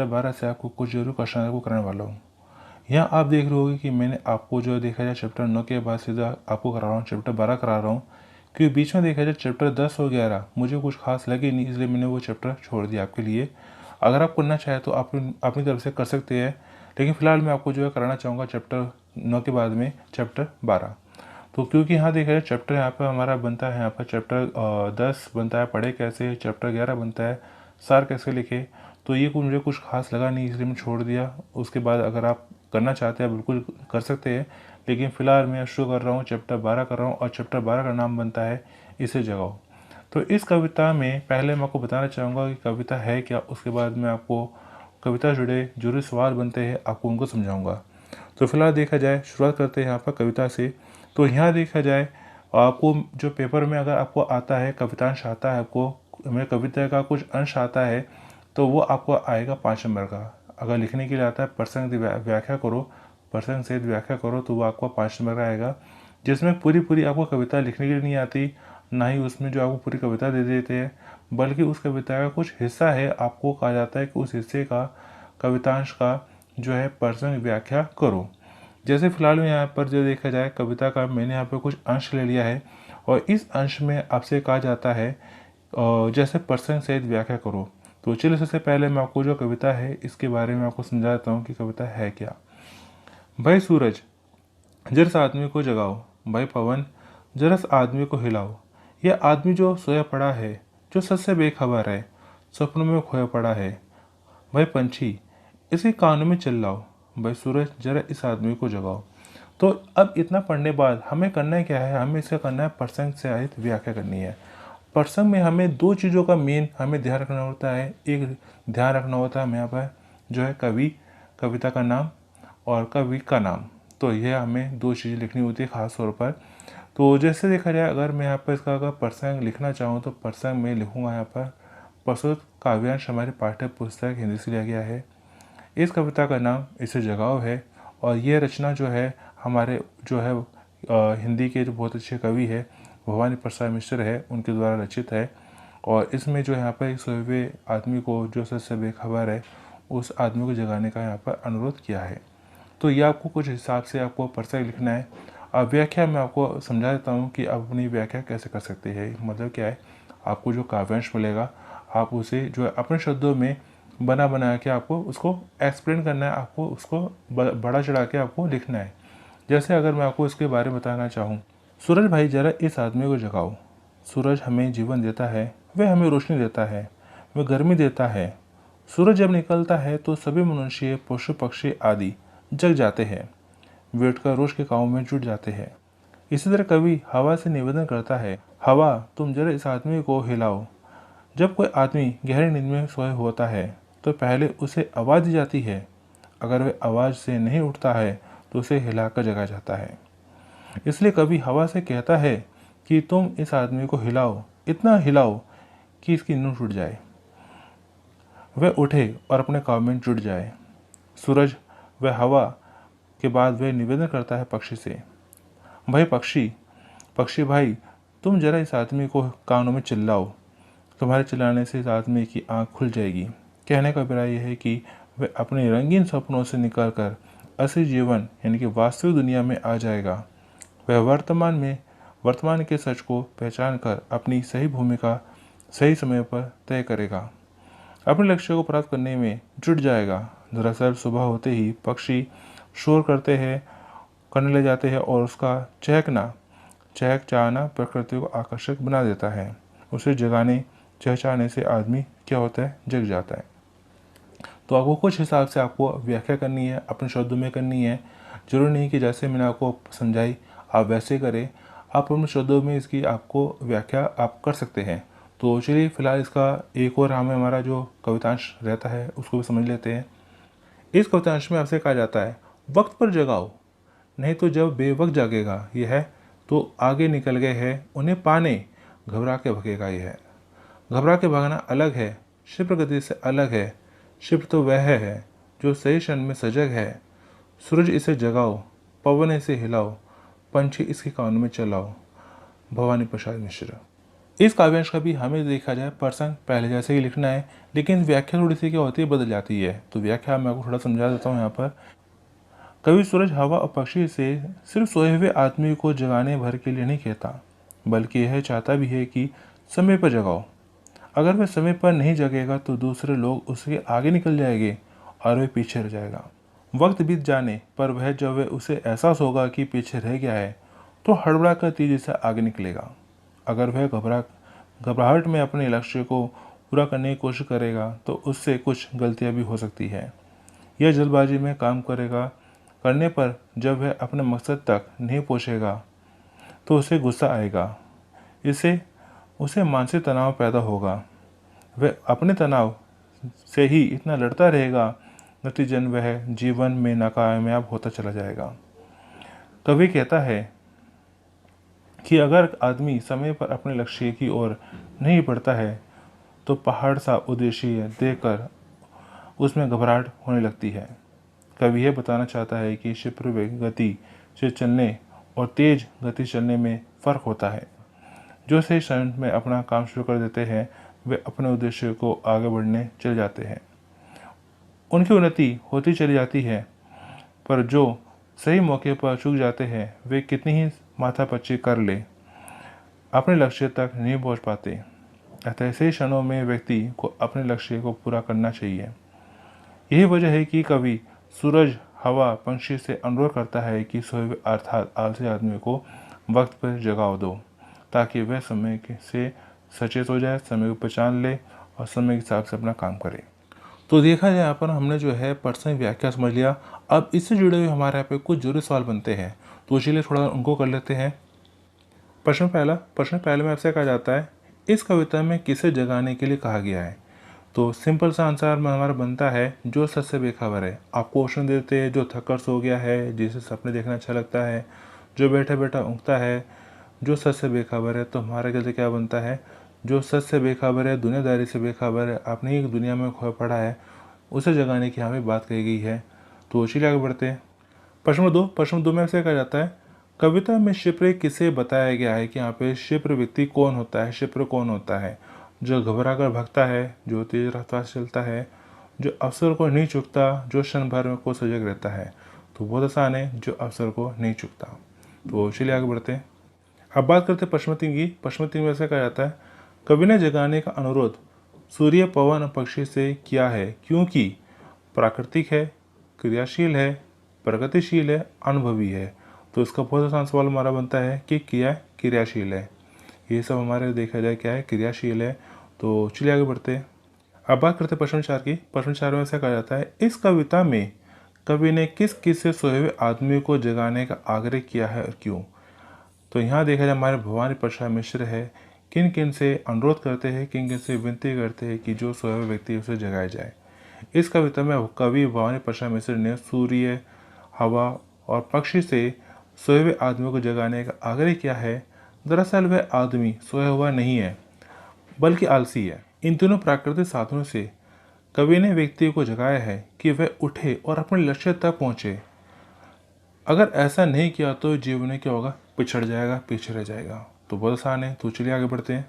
Chapter 12 से आपको कुछ जरूर क्वेश्चन को कराने वाला हूँ। यहाँ आप देख रहे होगे कि मैंने आपको जो देखा जाए चैप्टर 9 के बाद सीधा आपको करा रहा हूँ चैप्टर 12 करा रहा हूँ, क्योंकि बीच में देखा जाए चैप्टर 10 और 11 मुझे कुछ खास लगे नहीं, इसलिए मैंने वो चैप्टर छोड़ दिया आपके लिए। अगर आप करना चाहें तो आप अपनी तरफ से कर सकते हैं, लेकिन फिलहाल मैं आपको जो है कराना चाहूँगा चैप्टर 9 के बाद में चैप्टर 12। तो क्योंकि यहाँ देखा जाए चैप्टर यहाँ पर हमारा बनता है, यहाँ पर चैप्टर 10 बनता है पढ़े कैसे, चैप्टर 11 बनता है सार कैसे लिखे। तो ये मुझे कुछ खास लगा नहीं, इसलिए मैं छोड़ दिया। उसके बाद अगर आप करना चाहते हैं बिल्कुल कर सकते हैं, लेकिन फ़िलहाल मैं शुरू कर रहा हूँ चैप्टर 12 कर रहा हूँ, और चैप्टर 12 का नाम बनता है इसे जगाओ। तो इस कविता में पहले मैं आपको बताना चाहूँगा कि कविता है क्या, उसके बाद मैं आपको कविता जुड़े जो सवाल बनते हैं आपको उनको समझाऊँगा। तो फिलहाल देखा जाए शुरुआत करते हैं यहाँ पर कविता से। तो यहाँ देखा जाए आपको जो पेपर में अगर आपको आता है कवितांश आता है, आपको मेरे कविता का कुछ अंश आता है, तो वो आपको आएगा 5 नंबर का। अगर लिखने के लिए आता है प्रसंग व्याख्या करो, प्रसंग सहित व्याख्या करो, तो वो आपको 5 नंबर का आएगा। जिसमें पूरी आपको कविता लिखने के लिए नहीं आती, ना ही उसमें जो आपको पूरी कविता दे देते हैं, बल्कि उस कविता का कुछ हिस्सा है, आपको कहा जाता है कि उस हिस्से का कवितांश का जो है प्रसंग व्याख्या करो। जैसे फिलहाल में यहाँ पर जो देखा जाए कविता का मैंने यहाँ पर कुछ अंश ले लिया है, और इस अंश में आपसे कहा जाता है जैसे प्रसंग सहित व्याख्या करो। तो चलिए सबसे पहले मैं आपको जो कविता है इसके बारे में आपको समझा देता हूँ कि कविता है क्या। भाई सूरज जरा इस आदमी को जगाओ, भाई पवन जरा इस आदमी को हिलाओ। यह आदमी जो सोया पड़ा है, जो सच से बेखबर है, सपनों में खोया पड़ा है। भाई पंछी इसी कानों में चिल्लाओ, भाई सूरज जरा इस आदमी को जगाओ। तो अब इतना पढ़ने बाद हमें करना क्या है, हमें इसका करना है प्रसंग से आहित व्याख्या करनी है। प्रसंग में हमें दो चीज़ों का मेन हमें ध्यान रखना होता है। एक ध्यान रखना होता है हमें यहाँ पर जो है कवि, कविता का नाम और कवि का नाम। तो यह हमें दो चीज़ें लिखनी होती है ख़ास तौर पर। तो जैसे देखा जाए अगर मैं यहाँ पर इसका अगर प्रसंग लिखना चाहूँ तो प्रसंग में लिखूँगा यहाँ पर प्रस्तुत काव्यांश हमारी पाठ्य पुस्तक हिंदी से लिया गया है। इस कविता का नाम इसे जगाओ है, और यह रचना जो है हमारे जो है हिंदी के जो बहुत अच्छे कवि है भवानी प्रसाद मिश्र है, उनके द्वारा रचित है। और इसमें जो यहाँ पर एक सोए हुए आदमी को जो सच से बेखबर है, उस आदमी को जगाने का यहाँ पर अनुरोध किया है। तो ये आपको कुछ हिसाब से आपको प्रसंग लिखना है। अब व्याख्या मैं आपको समझा देता हूँ कि आप अपनी व्याख्या कैसे कर सकते हैं। मतलब क्या है, आपको जो काव्यांश मिलेगा आप उसे जो है अपने शब्दों में बना के आपको उसको एक्सप्लेन करना है, आपको उसको बड़ा चढ़ा के आपको लिखना है। जैसे अगर मैं आपको इसके बारे में बताना चाहूँ, सूरज भाई जरा इस आदमी को जगाओ। सूरज हमें जीवन देता है, वह हमें रोशनी देता है, वह गर्मी देता है। सूरज जब निकलता है तो सभी मनुष्य पशु पक्षी आदि जग जाते हैं, वे उठकर रोज के कामों में जुट जाते हैं। इसी तरह कवि हवा से निवेदन करता है, हवा तुम जरा इस आदमी को हिलाओ। जब कोई आदमी गहरी नींद में सोया होता है तो पहले उसे आवाज़ दी जाती है, अगर वह आवाज़ से नहीं उठता है तो उसे हिलाकर जगाया जाता है। इसलिए कवि हवा से कहता है कि तुम इस आदमी को हिलाओ, इतना हिलाओ कि इसकी नींद टूट जाए, वह उठे और अपने काम में जुट जाए। सूरज वह हवा के बाद वह निवेदन करता है पक्षी से, भाई पक्षी, पक्षी भाई तुम जरा इस आदमी को कानों में चिल्लाओ, तुम्हारे चिल्लाने से इस आदमी की आंख खुल जाएगी। कहने का अभिप्राय यह है कि वह अपने रंगीन सपनों से निकलकर असली जीवन यानी कि वास्तविक दुनिया में आ जाएगा। वह वर्तमान के सच को पहचान कर अपनी सही भूमिका सही समय पर तय करेगा, अपने लक्ष्य को प्राप्त करने में जुट जाएगा। दरअसल सुबह होते ही पक्षी शोर करने ले जाते हैं, और उसका चहचहाना प्रकृति को आकर्षक बना देता है। उसे जगाने चहचहाने से आदमी क्या होता है, जग जाता है। तो आपको कुछ हिसाब से आपको व्याख्या करनी है, अपने शब्दों में करनी है। जरूरी नहीं कि जैसे मैंने आपको समझाई आप वैसे करें, आप अपने शब्दों में इसकी आपको व्याख्या आप कर सकते हैं। तो चलिए फिलहाल इसका एक और हमारा जो कवितांश रहता है उसको भी समझ लेते हैं। इस कवितांश में आपसे कहा जाता है, वक्त पर जगाओ, नहीं तो जब बेवक्त जागेगा यह तो आगे निकल गए हैं उन्हें पाने, घबरा के भगेगा यह। घबरा के भागना अलग है, क्षिप्र गति से अलग है। क्षिप्र तो वह है जो सही क्षण में सजग है। सूरज इसे जगाओ, पवन इसे हिलाओ, पंछी इसके कानों में चलाओ। भवानी प्रसाद मिश्र। इस काव्यांश का भी हमें देखा जाए प्रसंग पहले जैसे ही लिखना है, लेकिन व्याख्या थोड़ी सी क्या होती है, बदल जाती है। तो व्याख्या मैं आपको थोड़ा समझा देता हूँ यहाँ पर। कवि सूरज, हवा और पक्षी से सिर्फ सोए हुए आदमी को जगाने भर के लिए नहीं कहता, बल्कि यह चाहता भी है कि समय पर जगाओ। अगर वह समय पर नहीं जगेगा तो दूसरे लोग उसके आगे निकल जाएंगे और वह पीछे रह जाएगा। वक्त बीत जाने पर वह, जब वह उसे एहसास होगा कि पीछे रह गया है, तो हड़बड़ा कर तेजी से आगे निकलेगा। अगर वह घबराहट में अपने लक्ष्य को पूरा करने की कोशिश करेगा तो उससे कुछ गलतियां भी हो सकती है। यह जल्दबाजी में काम करने पर जब वह अपने मकसद तक नहीं पहुंचेगा तो उसे गुस्सा आएगा। इससे उसे मानसिक तनाव पैदा होगा। वह अपने तनाव से ही इतना लड़ता रहेगा, नतीजन वह जीवन में नाकामयाब होता चला जाएगा। कवि कहता है कि अगर आदमी समय पर अपने लक्ष्य की ओर नहीं बढ़ता है तो पहाड़ सा उद्देश्य देखकर उसमें घबराहट होने लगती है। कवि यह बताना चाहता है कि क्षिप्र गति से चलने और तेज गति चलने में फ़र्क होता है। जो सही क्षण में अपना काम शुरू कर देते हैं वे अपने उद्देश्य को आगे बढ़ने चले जाते हैं, उनकी उन्नति होती चली जाती है। पर जो सही मौके पर चूक जाते हैं वे कितनी ही माथापच्ची कर ले अपने लक्ष्य तक नहीं पहुंच पाते। अतः ऐसे क्षणों में व्यक्ति को अपने लक्ष्य को पूरा करना चाहिए। यही वजह है कि कवि सूरज, हवा, पंछी से अनुरोध करता है कि सोए हुए अर्थात आलसी आदमी को वक्त पर जगाओ दो, ताकि वह समय से सचेत हो जाए, समय को पहचान ले और समय के हिसाब से अपना काम करे। तो देखा जाए यहाँ पर हमने जो है प्रश्न व्याख्या समझ लिया। अब इससे जुड़े हुए हमारे यहाँ पे कुछ जरूरी सवाल बनते हैं, तो चलिए थोड़ा उनको कर लेते हैं। प्रश्न पहले में आपसे कहा जाता है, इस कविता में किसे जगाने के लिए कहा गया है? तो सिंपल सा आंसर में हमारा बनता है जो सच से बेखबर है। आपको ऑप्शन देते हैं, जो थककर सो गया है, जिसे सपने देखना अच्छा लगता है, जो बैठा बैठा ऊँघता है, जो सच से बेखबर है। तो हमारे जैसे क्या बनता है, जो सच से बेखबर है, दुनियादारी से बेखबर है, अपनी ही दुनिया में खोया पड़ा है, उसे जगाने की यहाँ पे बात कही गई है। तो चलिए आगे बढ़ते हैं। प्रश्न दो में से कहा जाता है, कविता में क्षिप्र किसे बताया गया है कि यहाँ पे क्षिप्र व्यक्ति कौन होता है, क्षिप्र कौन होता है? जो घबरा कर भागता है, जो तेज रफ्तार से चलता है, जो अवसर को नहीं चुकता, जो क्षण भर में को सजग रहता है। तो बहुत आसान है, जो अवसर को नहीं चुकता। तो चलिए आगे बढ़ते हैं। अब बात करते हैं पश्चिमी की। पश्चिमी में से कहा जाता है, कवि ने जगाने का अनुरोध सूर्य, पवन और पक्षी से किया है क्योंकि प्राकृतिक है, क्रियाशील है, प्रगतिशील है, अनुभवी है। तो इसका बहुत आसान सवाल हमारा बनता है कि क्रियाशील है। ये सब हमारे देखा जाए क्या है, क्रियाशील है। तो चलिए आगे बढ़ते हैं। अब बात करते हैं प्रश्न 4 की। प्रश्न 4 में ऐसा कहा जाता है, इस कविता में कवि ने किस किस से सोए हुए आदमी को जगाने का आग्रह किया है और क्यों? तो यहाँ देखा जाए हमारे भवानी प्रसाद मिश्र है, किन किन से अनुरोध करते हैं, किन किन से विनती करते हैं कि जो सोए हुए व्यक्ति उसे जगाया जाए। इस कविता में कवि भवानी प्रसाद मिश्र ने सूर्य, हवा और पक्षी से सोए हुए आदमी को जगाने का आग्रह किया है। दरअसल वह आदमी सोया हुआ नहीं है, बल्कि आलसी है। इन तीनों प्राकृतिक साधनों से कवि ने व्यक्ति को जगाया है कि वह उठे और अपने लक्ष्य तक पहुंचे। अगर ऐसा नहीं किया तो जीवन में क्या होगा, पिछड़ जाएगा, पीछे रह जाएगा। तो बहुत आसान है। तो चलिए आगे बढ़ते हैं।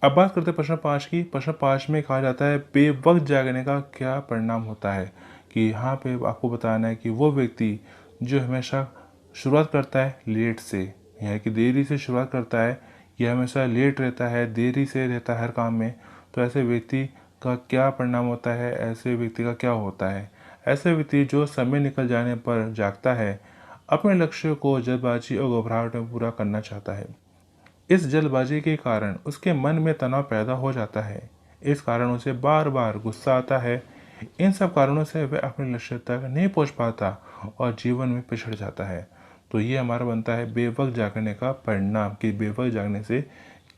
अब बात करते हैं प्रश्न 5 की। प्रश्न 5 में कहा जाता है, बेवक्त जागने का क्या परिणाम होता है? कि यहाँ पे आपको बताना है कि वो व्यक्ति जो हमेशा शुरुआत करता है लेट से, यानी कि देरी से शुरुआत करता है, यह हमेशा लेट रहता है, देरी से रहता है हर काम में, तो ऐसे व्यक्ति का क्या परिणाम होता है, ऐसे व्यक्ति का क्या होता है? ऐसे व्यक्ति जो समय निकल जाने पर जागता है, अपने लक्ष्य को जल्दबाजी और घबराहट में पूरा करना चाहता है। इस जल्दबाजी के कारण उसके मन में तनाव पैदा हो जाता है। इस कारण उसे बार बार गुस्सा आता है। इन सब कारणों से वह अपने लक्ष्य तक नहीं पहुंच पाता और जीवन में पिछड़ जाता है। तो ये हमारा बनता है बेवक्त जागने का परिणाम, कि बेवक्त जागने से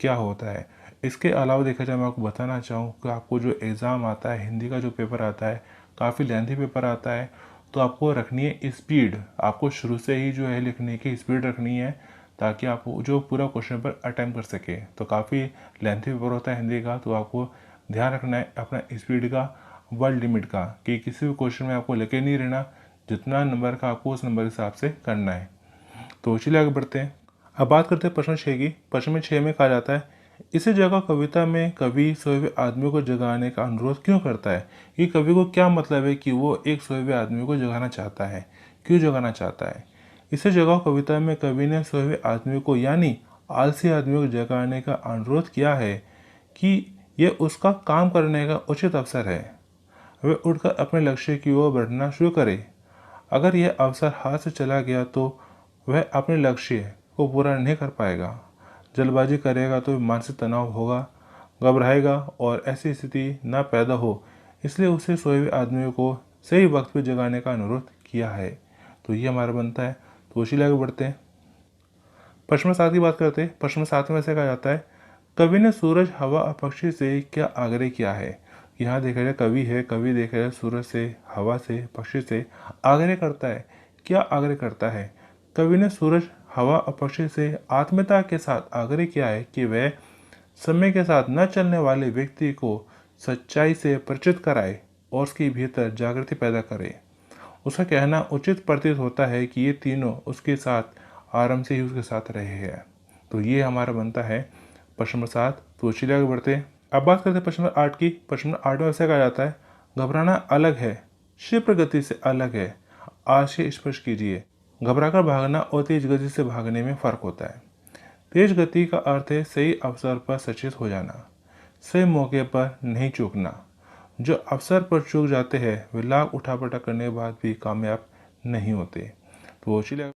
क्या होता है। इसके अलावा देखा जाए, मैं आपको बताना चाहूँ कि आपको जो एग्ज़ाम आता है, हिंदी का जो पेपर आता है, काफ़ी लेंथी पेपर आता है, तो आपको रखनी है स्पीड। आपको शुरू से ही जो है लिखने की स्पीड रखनी है, ताकि आप जो पूरा क्वेश्चन पर अटैम्प्ट कर सके। तो काफ़ी लेंथी पेपर होता है हिंदी का, तो आपको ध्यान रखना है अपना स्पीड का, वर्ड लिमिट का, कि किसी भी क्वेश्चन में आपको लेके नहीं रहना, जितना नंबर का आपको उस नंबर के हिसाब से करना है। तो चलिए आगे बढ़ते हैं। अब बात करते हैं प्रश्न 6 की। प्रश्न 6 में कहा जाता है, इसी जगह कविता में कवि सोए हुए आदमी को जगाने का अनुरोध क्यों करता है? ये कवि को क्या मतलब है कि वो एक सोए हुए आदमी को जगाना चाहता है? क्यों जगाना चाहता है? इसी जगह कविता में कवि ने सोए हुए आदमी को यानी आलसी आदमी को जगाने का अनुरोध किया है कि यह उसका काम करने का उचित अवसर है। वह उठकर अपने लक्ष्य की ओर बढ़ना शुरू करे। अगर यह अवसर हाथ से चला गया तो वह अपने लक्ष्य को पूरा नहीं कर पाएगा। जल्दबाजी करेगा तो मानसिक तनाव होगा, घबराएगा और ऐसी स्थिति ना पैदा हो, इसलिए उसे सोए हुए आदमी को सही वक्त पर जगाने का अनुरोध किया है। तो ये हमारा बनता है। तो उसी आगे बढ़ते हैं, प्रश्न 7 की बात करते हैं। प्रश्न 7 में ऐसे कहा जाता है, कवि ने सूरज, हवा और पक्षी से क्या आग्रह किया है? यहाँ देखा जाए कवि है, कवि देखा जाए सूरज से, हवा से, पक्षी से आग्रह करता है। क्या आग्रह करता है? कवि ने सूरज, हवा और पक्षी से आत्मीयता के साथ आग्रह किया है कि वह समय के साथ न चलने वाले व्यक्ति को सच्चाई से परिचित कराए और उसके भीतर जागृति पैदा करे। उसका कहना उचित प्रतीत होता है कि ये तीनों उसके साथ आरंभ से ही उसके साथ रहे हैं। तो ये हमारा बनता है प्रश्न नंबर 7। तो चलिए आगे बढ़ते हैं। अब बात करते हैं प्रश्न नंबर 8 की। प्रश्न नंबर 8 में ऐसा कहा जाता है, घबराना अलग है, क्षिप्र गति से अलग है, आशय स्पर्श कीजिए। घबराकर भागना और तेज गति से भागने में फर्क होता है। तेज गति का अर्थ है सही अवसर पर सचेत हो जाना, सही मौके पर नहीं चूकना। जो अवसर पर चूक जाते हैं वे लाख उठापटक करने के बाद भी कामयाब नहीं होते। तो चलिए